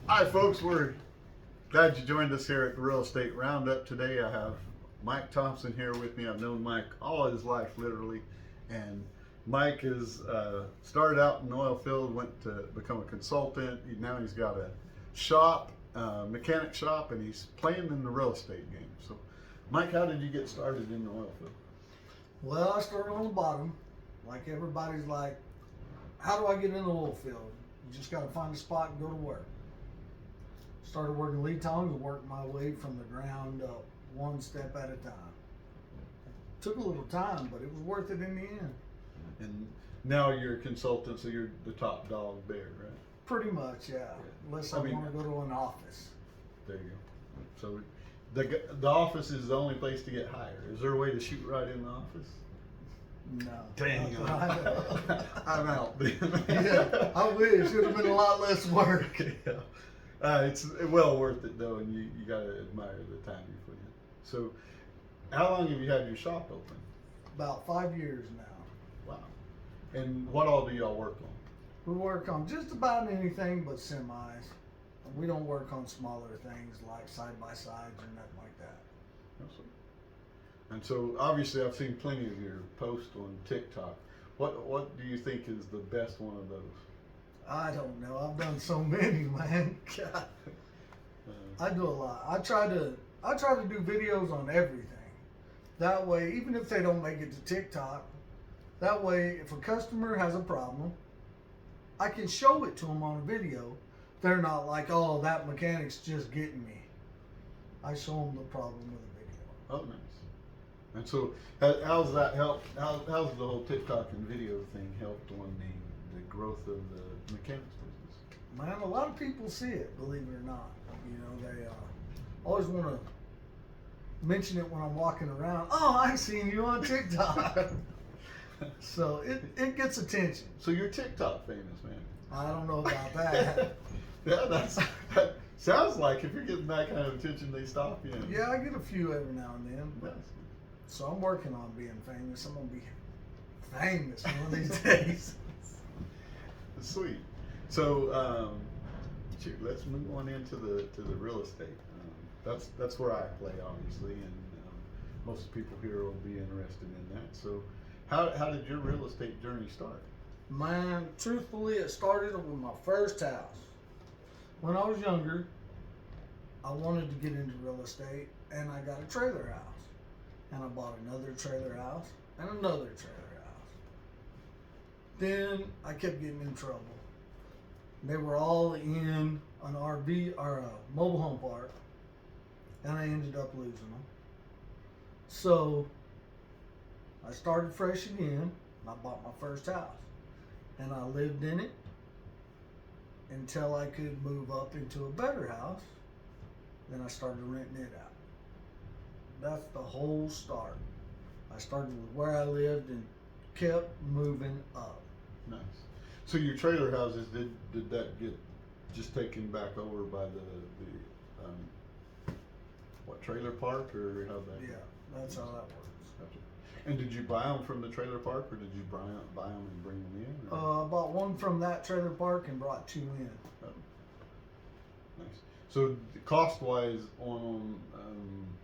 Hi, folks. We're glad you joined us here at the Real Estate Roundup today. I have Mike Thompson here with me. I've known Mike all his life, literally. And Mike is started out in the oil field, went to become a consultant. Now he's got a shop, mechanic shop, and he's playing in the real estate game. So, Mike, how did you get started in the oil field? Well, I started on the bottom. Like everybody's like, how do I get in the oil field? You just got to find a spot and go to work. Started working lead tongs and worked my way from the ground up, one step at a time. Took a little time, but it was worth it in the end. And now you're a consultant, so you're the top dog there, right? Pretty much, yeah. Unless I want to go to an office. There you go. So the office is the only place to get hired. Is there a way to shoot right in the office? No. Dang. not that I know. I'm out then. Yeah, I wish. It would have been a lot less work. Yeah. It's well worth it though, and you gotta admire the time you put in. So, how long have you had your shop open? About 5 years now. Wow. And what all do y'all work on? We work on just about anything but semis. We don't work on smaller things like side-by-sides or nothing like that. Awesome. And so, obviously, I've seen plenty of your posts on TikTok. What do you think is the best one of those? I don't know. I've done so many, man. God. I do a lot. I try to do videos on everything. That way, even if they don't make it to TikTok, that way, if a customer has a problem, I can show it to them on a video. They're not like, oh, that mechanic's just getting me. I show them the problem with a video. Oh, nice. And so, how's that helped? How's the whole TikTok and video thing helped on the growth of the mechanics business? Man, a lot of people see it, believe it or not. You know, they always want to mention it when I'm walking around. Oh, I seen you on TikTok. So it gets attention. So you're TikTok famous, man. I don't know about that. Yeah, that sounds like if you're getting that kind of attention, they stop you. Yeah, I get a few every now and then. But, Yes. so I'm working on being famous. I'm gonna be famous one of these days. Sweet. So, let's move on into the real estate. That's where I play, obviously, and most people here will be interested in that. So, how did your real estate journey start? Man, truthfully, it started with my first house. When I was younger, I wanted to get into real estate, and I got a trailer house, and I bought another trailer house and another trailer house. Then I kept getting in trouble. They were all in an RV or a mobile home park, and I ended up losing them. So I started fresh again, and I bought my first house, and I lived in it until I could move up into a better house. Then I started renting it out. That's the whole start. I started with where I lived and kept moving up. Nice. So your trailer houses, did that get just taken back over by the trailer park, or how that? Yeah, that's how that works. Gotcha. And did you buy them from the trailer park, or did you buy them and bring them in? I bought one from that trailer park and brought two in. Oh. Nice. So cost-wise,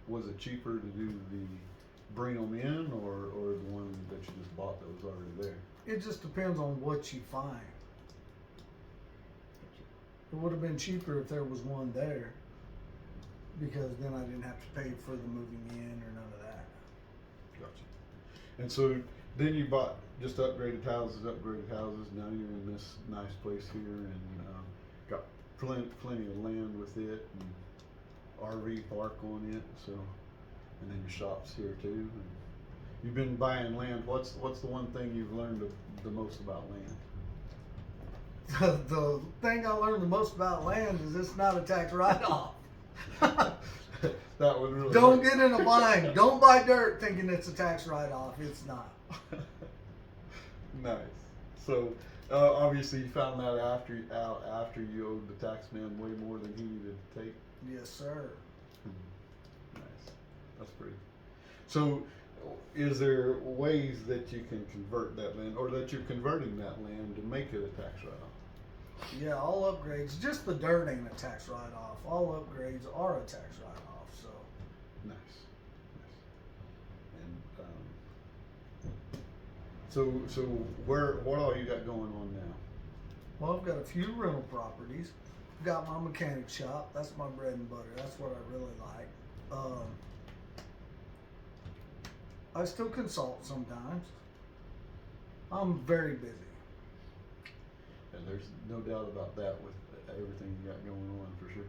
was it cheaper to do the bring them in, or the one that you just bought that was already there? It just depends on what you find. Gotcha. It would have been cheaper if there was one there, because then I didn't have to pay for the moving in or none of that. Gotcha. And so then you bought just upgraded houses. Now you're in this nice place here, and got plenty of land with it, and RV park on it. So, and then your shop's here too. And you've been buying land. What's the one thing you've learned the most about land? The thing I learned the most about land is it's not a tax write-off. That one really. Don't get in a bind. Don't buy dirt thinking it's a tax write-off. It's not. Nice. So obviously you found that after you owed the tax man way more than he needed to take. Yes, sir. Nice. That's pretty. So, is there ways that you can convert that land, or that you're converting that land to make it a tax write-off? Yeah, all upgrades. Just the dirt ain't a tax write-off. All upgrades are a tax write-off. So Nice. And so what all you got going on now? well, I've got a few rental properties. I've got my mechanic shop. That's my bread and butter. That's what I really like. I still consult sometimes. I'm very busy. And there's no doubt about that with everything you got going on for sure.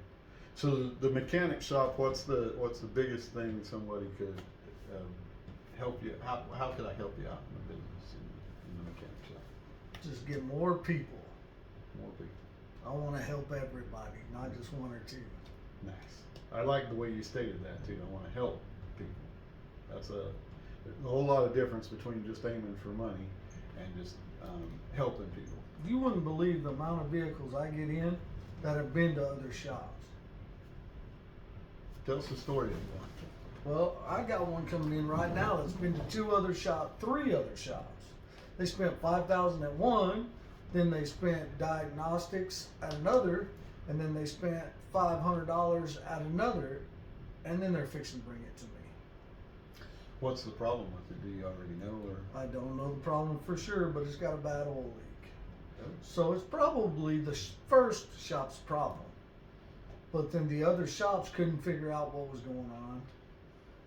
So the mechanic shop, what's the biggest thing somebody could help you? How could I help you out in the business in the mechanic shop? Just get more people. More people. I want to help everybody, not just one or two. Nice. I like the way you stated that too. I want to help people. That's there's a whole lot of difference between just aiming for money and just helping people. You wouldn't believe the amount of vehicles I get in that have been to other shops. Tell us the story of one. Well, I got one coming in right now that's been to three other shops. They spent $5,000 at one, then they spent diagnostics at another, and then they spent $500 at another, and then they're fixing to bring it to me. What's the problem with it? Do you already know, or? I don't know the problem for sure, but it's got a bad oil leak. Oh. So it's probably the first shop's problem. But then the other shops couldn't figure out what was going on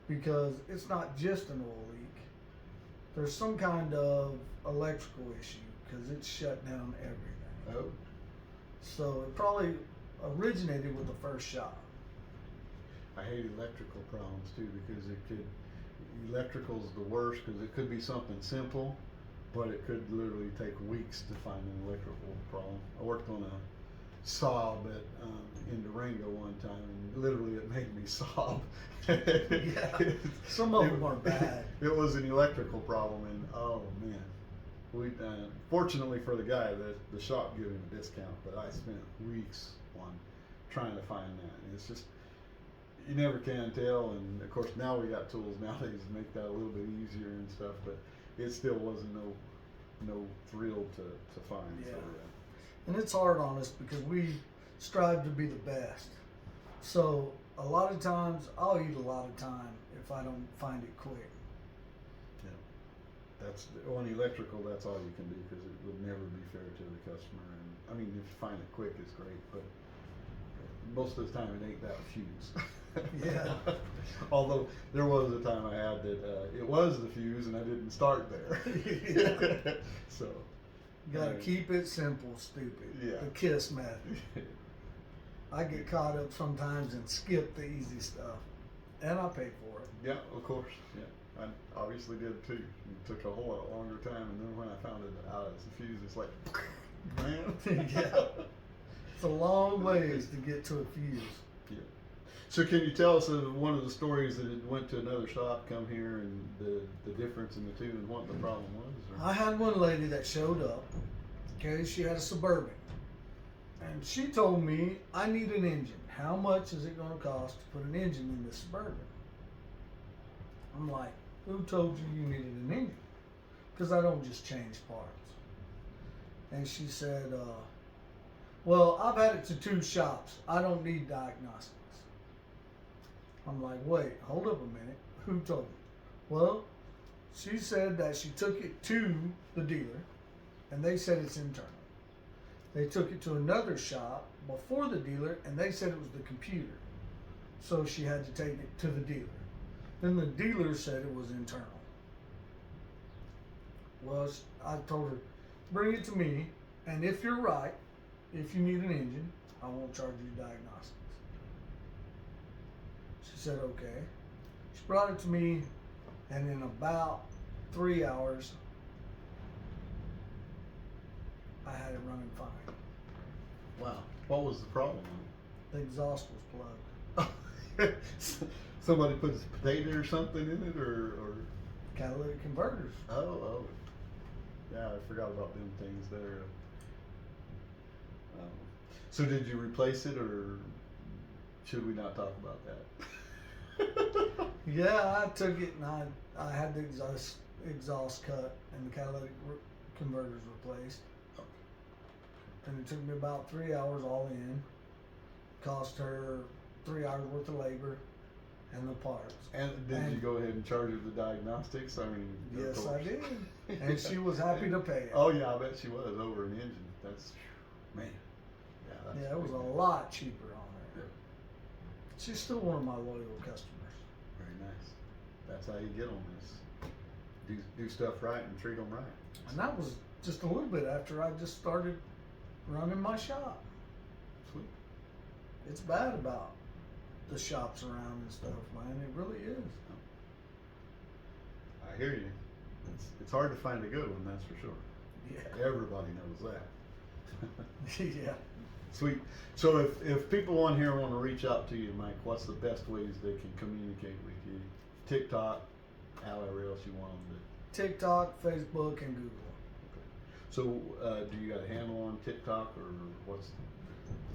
because it's not just an oil leak. There's some kind of electrical issue because it's shut down everything. Oh. So it probably originated with the first shop. I hate electrical problems too because electrical's the worst because it could be something simple, but it could literally take weeks to find an electrical problem. I worked on a Saab in Durango one time, and literally it made me sob. Yeah, some of them are bad. It was an electrical problem, and oh man, we fortunately for the guy, the shop gave him a discount, but I spent weeks on trying to find that, and it's just you never can tell. And of course now we got tools nowadays to make that a little bit easier and stuff, but it still wasn't no thrill to find. Yeah. So, And it's hard on us because we strive to be the best. So a lot of times I'll eat a lot of time if I don't find it quick. yeah. That's on electrical. That's all you can do because it would never be fair to the customer. And I mean, if you find it quick, it's great, but most of the time it ain't that fuse. Yeah. Although there was a time I had that it was the fuse and I didn't start there. Yeah. So. You gotta keep it simple, stupid. Yeah. The KISS method. I get caught up sometimes and skip the easy stuff. And I pay for it. Yeah, of course. Yeah. I obviously did too. It took a whole lot longer time, and then when I found it out it's the fuse, it's like, man. Yeah. It's a long ways to get to a fuse. Yeah. So can you tell us one of the stories that it went to another shop, come here, and the difference in the two and what the problem was? Or? I had one lady that showed up. Okay, she had a Suburban. And she told me, I need an engine. How much is it going to cost to put an engine in this Suburban? I'm like, who told you you needed an engine? Because I don't just change parts. And she said, well, I've had it to 2 shops. I don't need diagnostics. I'm like, wait, hold up a minute. Who told you? Well, she said that she took it to the dealer, and they said it's internal. They took it to another shop before the dealer, and they said it was the computer. So she had to take it to the dealer. Then the dealer said it was internal. Well, I told her, bring it to me, and if you're right, if you need an engine, I won't charge you diagnostics. She said, okay. She brought it to me, and in about 3 hours, I had it running fine. Wow. What was the problem? The exhaust was plugged. Somebody put a potato or something in it, or Catalytic converters. oh, yeah, I forgot about them things there. So did you replace it, or should we not talk about that? Yeah, I took it and I had the exhaust cut and the catalytic converters replaced. and it took me about 3 hours all in. Cost her 3 hours worth of labor and the parts. And did you go ahead and charge her the diagnostics? I mean, of Yes, I course. did, and she was happy to pay it. Oh yeah, I bet she was over an engine. That's man. Yeah, that's Yeah, it was a big. lot cheaper on her. Yeah. She's still one of my loyal customers. Very nice. That's how you get on this. Do stuff right and treat them right. And that was just a little bit after I just started running my shop. Sweet. It's bad about the shops around and stuff, man. It really is. I hear you. It's hard to find a good one, that's for sure. Yeah. Everybody knows that. Yeah. Sweet. So if people on here want to reach out to you, Mike, what's the best ways they can communicate with you? TikTok, however else you want them to. TikTok, Facebook, and Google. So do you got a handle on TikTok or what's?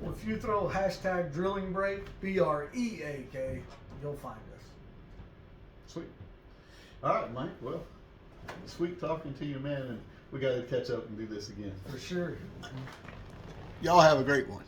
If you throw hashtag drilling break, BREAK, you'll find us. Sweet. All right, Mike. Well, sweet talking to you, man, and we got to catch up and do this again. For sure. Y'all have a great one.